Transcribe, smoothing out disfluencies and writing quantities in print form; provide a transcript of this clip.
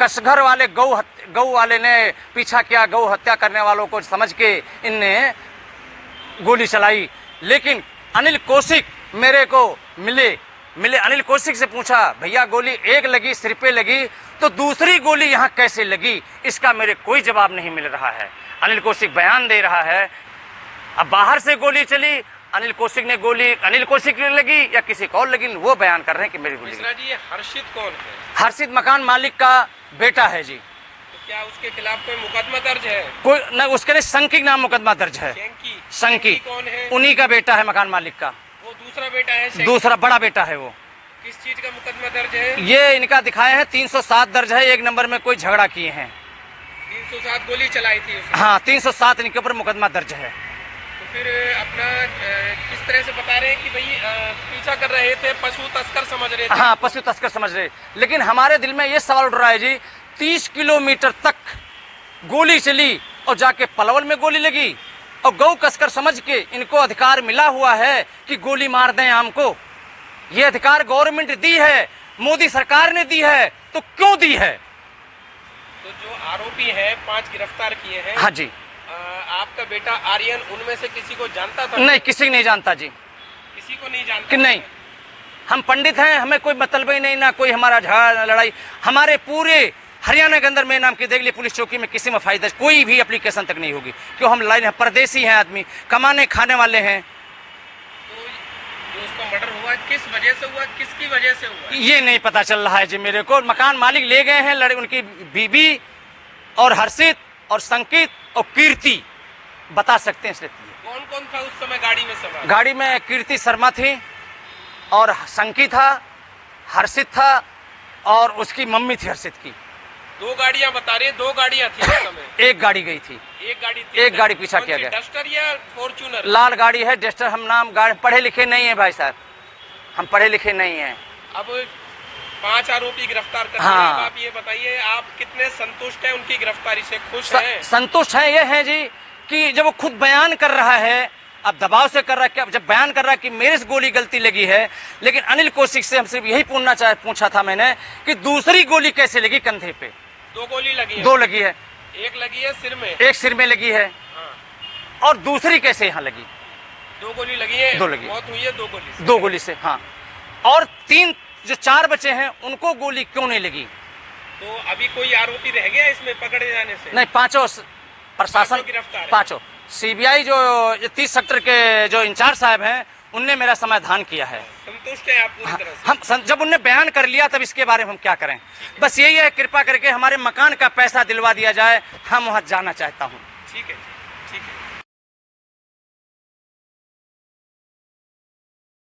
कसघर वाले गौ वाले ने पीछा किया, गौ हत्या करने वालों को समझ के इनने गोली चलाई। लेकिन अनिल कौशिक मेरे को मिले अनिल कौशिक से पूछा, भैया गोली एक लगी, सिर पे लगी, तो दूसरी गोली यहाँ कैसे लगी? इसका मेरे कोई जवाब नहीं मिल रहा है। अनिल कौशिक बयान दे रहा है, अब बाहर से गोली चली, अनिल कौशिक ने गोली अनिल कौशिक ने लगी या किसी को और लगी, वो बयान कर रहे हैं कि मेरी गोली। मिश्रा जी, ये हर्षित कौन है? हर्षित मकान मालिक का बेटा है जी। तो क्या उसके खिलाफ कोई मुकदमा दर्ज है? कोई न, उसके लिए संकी नाम मुकदमा दर्ज है। संकी कौन है? उन्हीं का बेटा है, मकान मालिक का। वो दूसरा बेटा है? दूसरा बड़ा बेटा है वो। किस चीज का मुकदमा दर्ज है? ये इनका दिखाया है 307 दर्ज है, 1 नंबर में कोई झगड़ा किए हैं। 307 गोली चलाई थी उसने? हाँ, 307 इनके ऊपर मुकदमा दर्ज है। तो फिर अपना किस तरह से बता रहे हैं कि भाई पीछा कर रहे थे, पशु तस्कर समझ रहे थे? हाँ, पशु तस्कर समझ रहे। लेकिन हमारे दिल में ये सवाल उठ रहा है जी, 30 किलोमीटर तक गोली चली और जाके पलवल में गोली लगी, और गौ कसकर समझ के इनको अधिकार मिला हुआ है कि गोली मार दें आम को। ये अधिकार गवर्नमेंट दी है, मोदी सरकार ने दी है, तो क्यों दी है? तो जो आरोपी है 5 गिरफ्तार किए हैं। हाँ जी। आपका बेटा आर्यन उनमें से किसी को जानता था? नहीं, किसी को नहीं जानता जी। किसी को नहीं जानता कि नहीं, हम पंडित हैं, हमें कोई मतलब ही नहीं, ना कोई हमारा झगड़ा लड़ाई। हमारे पूरे हरियाणा के अंदर मेरे नाम की देख ली पुलिस चौकी में किसी में फायदा कोई भी एप्लीकेशन तक नहीं होगी, क्यों? हम लाइन परदेसी हैं, आदमी कमाने खाने वाले हैं। तो जो उसका मर्डर हुआ किस वजह से हुआ, किसकी वजह से हुआ, ये नहीं पता चल रहा है जी मेरे को। मकान मालिक ले गए हैं, उनकी बीबी और हर्षित और संकित और कीर्ति बता सकते हैं। इसलिए कौन कौन था उस समय गाड़ी में सवार? गाड़ी में कीर्ति शर्मा थी और संकित था, हर्षित था और उसकी मम्मी थी हर्षित की। 2 गाड़ियां बता रहे हैं, 2 गाड़ियां थी उस समय? एक गाड़ी गई थी। एक गाड़ी पीछा किया गया। डस्टर या फॉर्च्यूनर? लाल गाड़ी है, डस्टर। हम नाम गाड़ी पढ़े लिखे नहीं है भाई साहब, हम पढ़े लिखे नहीं हैं। अब 5 आरोपी गिरफ्तार कर हाँ। हैं। आप ये बताइए, आप कितने संतुष्ट हैं उनकी गिरफ्तारी से? खुश हैं? संतुष्ट है। ये है जी कि जब वो खुद बयान कर रहा है, अब दबाव से कर रहा है, जब बयान कर रहा है कि मेरे से गोली गलती लगी है। लेकिन अनिल कौशिक से हम सिर्फ यही पूछा था मैंने कि दूसरी गोली कैसे लगी कंधे पे? 2 गोली लगी है? 2 लगी है। एक लगी है सिर में? एक सिर में लगी है। हाँ। और दूसरी कैसे यहाँ लगी? 2 गोली लगी है। 2 लगी, मौत हुई है 2 गोली से? 2 गोली से। हाँ, और 3 जो 4 बचे हैं उनको गोली क्यों नहीं लगी? तो अभी कोई आरोपी रह गया इसमें पकड़े जाने से? नहीं, 5 प्रशासन गिरफ्तार है। 5 सीबीआई जो 30 सेक्टर के जो इंचार्ज साहब हैं उनने मेरा समाधान किया है। संतुष्ट है आप पूरी तरह से? हम जब उनने बयान कर लिया तब इसके बारे में हम क्या करें? बस यही है, कृपा करके हमारे मकान का पैसा दिलवा दिया जाए, हम वहां जाना चाहता हूं। ठीक है।